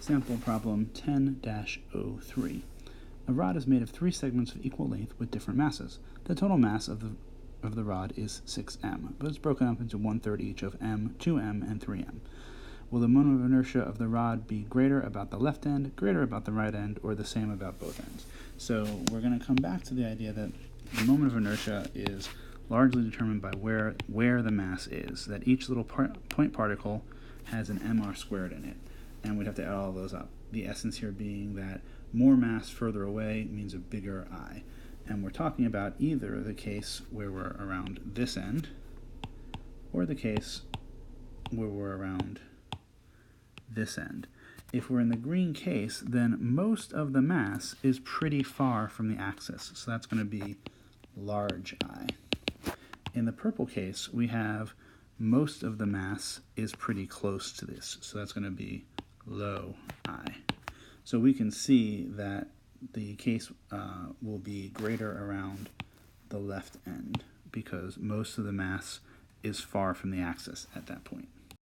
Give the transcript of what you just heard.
Sample problem 10-03. A rod is made of 3 segments of equal length with different masses. The total mass of the rod is 6m, but it's broken up into 1/3 each of m, 2m, and 3m. Will the moment of inertia of the rod be greater about the left end, greater about the right end, or the same about both ends? So we're going to come back to the idea that the moment of inertia is largely determined by where the mass is, that each little point particle has an mr squared in it, and we'd have to add all of those up. The essence here being that more mass further away means a bigger I. And we're talking about either the case where we're around this end, or the case where we're around this end. If we're in the green case, then most of the mass is pretty far from the axis, so that's going to be large I. In the purple case, we have most of the mass is pretty close to this, so that's going to be low I. So we can see that the case will be greater around the left end because most of the mass is far from the axis at that point.